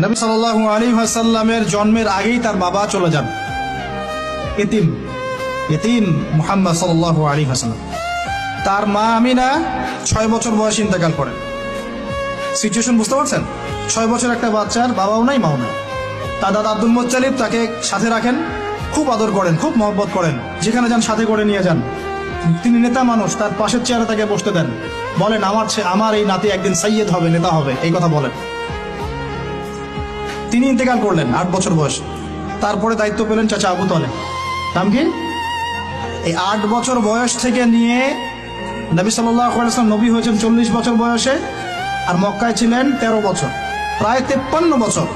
নবী সাল্লাল্লাহু আলাইহি ওয়াসাল্লামের জন্মের আগেই তার বাবা চলে যান, ইতিম মুহাম্মদ সাল্লাল্লাহু আলাইহি ওয়াসাল্লাম। তার মা আমিনা 6 বছর বয়সে ইন্তেকাল করেন। সিচুয়েশন বুঝতে পারছেন? 6 বছর একটা বাচ্চার বাবাও নাই মাও নাই। তার দাদা আব্দুল মুত্তালিব তাকে সাথে রাখেন, খুব আদর করেন, খুব মহব্বত করেন, যেখানে যান সাথে করে নিয়ে যান। তিনি নেতা মানুষ, তার পাশের চেয়ারে তাকে বসতে দেন, বলেন আমার এই নাতি একদিন সাইয়্যেদ হবে, নেতা হবে, এই কথা বলেন। তিনি ইন্তেকাল করলেন 8 বছর বয়স। তারপরে দায়িত্ব পেলেন চাচা আবু তালেব। নাম কি? এই 8 বছর বয়স থেকে নিয়ে নবী সাল্লাল্লাহু আলাইহি ওয়াসাল্লাম নবী হয়েছেন 40 বছর বয়সে, আর মক্কায় ছিলেন 13 বছর, প্রায় 53 বছর।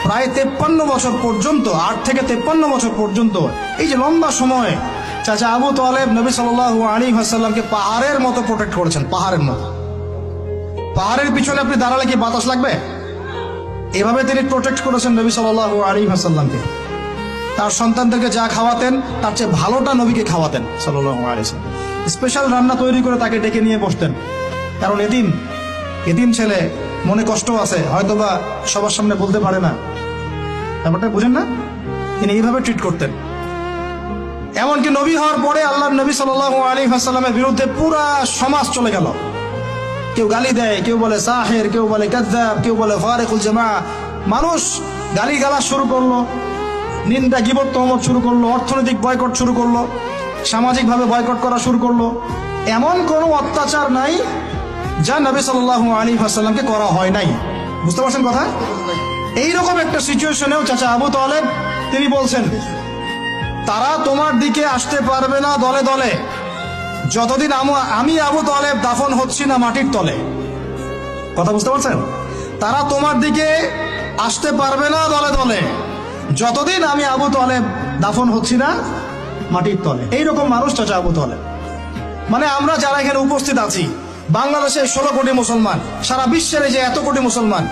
প্রায় 53 বছর পর্যন্ত, 8 থেকে 53 বছর পর্যন্ত এই যে লম্বা সময় চাচা আবু তালেব নবী সাল্লাল্লাহু আলাইহি ওয়াসাল্লামকে পাহাড়ের মতো প্রোটেক্ট করেছেন, পাহাড়ের মতো। পাহাড়ের পিছনে আপনি দাঁড়ালে কি বাতাস লাগবে? এভাবে তিনি প্রোটেক্ট করেছেন নবী সাল্লাল্লাহু আলাইহি ওয়াসাল্লামকে। তার সন্তানদেরকে যা খাওয়াতেন তার চেয়ে ভালোটা নবীকে খাওয়াতেন সাল্লাল্লাহু আলাইহি ওয়াসাল্লাম। স্পেশাল রান্না তৈরি করে তাকে ডেকে নিয়ে বসতেন, কারণ এতিম ছেলে, মনে কষ্ট আছে, হয়তোবা সবার সামনে বলতে পারে না, ব্যাপারটা বুঝেন না? তিনি এইভাবে ট্রিট করতেন। এমনকি নবী হওয়ার পরে আল্লাহর নবী সাল্লাল্লাহু আলাইহি ওয়াসাল্লামের বিরুদ্ধে পুরা সমাজ চলে গেল। কেউ গালি দেয়, কেউ বলে সাহের, কেউ বলে কাযযাব, কেউ বলে ফারিকুল জামা। মানুষ গালিগালাজ শুরু করলো, নিন্দা গীবত তহমত শুরু করলো, অর্থনৈতিক বয়কট শুরু করলো, সামাজিকভাবে বয়কট করা শুরু করলো। এমন কোনো অত্যাচার নাই যা নবী সাল্লাল্লাহু আলাইহি ওয়াসাল্লামকে করা হয় নাই। বুঝতে পারছেন কথা? এইরকম একটা সিচুয়েশনেও চাচা আবু তালেব তিনি বলছেন, তারা তোমার দিকে আসতে পারবে না দলে দলে যতদিন আমি আবু তালেব দাফন হচ্ছি না মাটির তলে। কথা বুঝতে পারছেন? তারা তোমার দিকে আসতে পারবে না দলে দলে যতদিন আমি আবু তালেব দাফন হচ্ছি না মাটির তলে। এইরকম মানুষ চাচা আবু তালেব। মানে আমরা যারা এখানে উপস্থিত আছি, বাংলাদেশে 16 কোটি মুসলমান, সারা বিশ্বের যে এত কোটি মুসলমান,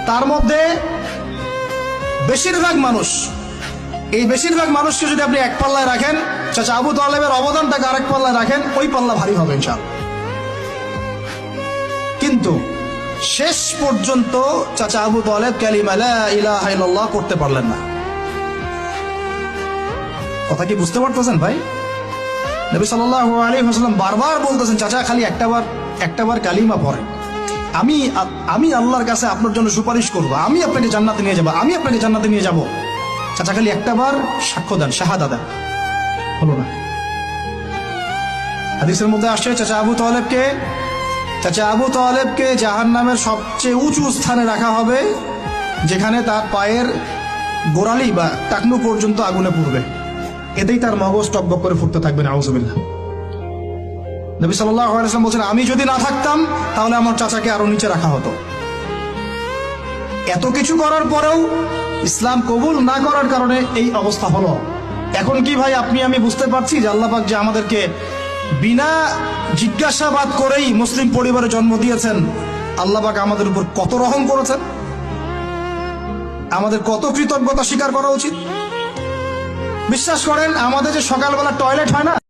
তার মধ্যে বেশিরভাগ মানুষকে যদি আপনি এক পাল্লায় রাখেন, চাচা আবু তালেবের অবদানটাকে আরেক পাল্লায় রাখেন, ওই পাল্লা ভারী হবে ইনশাআল্লাহ। কিন্তু শেষ পর্যন্ত চাচা আবু তালেব কালিমা লা ইলাহা ইল্লাল্লাহ করতে পারলেন না। কথা কি বুঝতে পারতেছেন ভাই? নবী সাল্লাল্লাহু আলাইহি ওয়াসাল্লাম বারবার বলতেছেন, চাচা খালি একটাবার কালিমা পড়েন, আমি আল্লাহর কাছে আপনার জন্য সুপারিশ করব, আমি আপনাকে জান্নাতে নিয়ে যাব, চাচা খালি একটাবার সাক্ষ্য দেন, শাহাদা দেন। হলো না। হাদিসের মধ্যে আসছে চাচা আবু তালেবকে জাহান্নামের সবচেয়ে উঁচু স্থানে রাখা হবে, যেখানে তার পায়ের গোড়ালি বা টাকনু পর্যন্ত আগুনে পুড়বে, এতেই তার মগজ টকবক করে ফুটতে থাকবে। নাউযুবিল্লাহ। নবী সাল্লাল্লাহু আলাইহি ওয়াসাল্লাম বলেন, আমি যদি না থাকতাম তাহলে আমার চাচাকে আরো নিচে রাখা হতো। এত কিছু করার পরেও ইসলাম কবুল না করার কারণে এই অবস্থা হলো। এখন কি ভাই আমি বুঝতে পারছি যে আল্লাহ পাক যে আমাদেরকে বিনা জিজ্ঞাসাবাদ করেই মুসলিম পরিবারে জন্ম দিয়েছেন, আল্লাহ পাক আমাদের উপর কত রহম করেছেন, আমাদের কত কৃতজ্ঞতা স্বীকার করা উচিত। বিশ্বাস করেন, আমাদের যে সকালবেলা টয়লেট হয় না,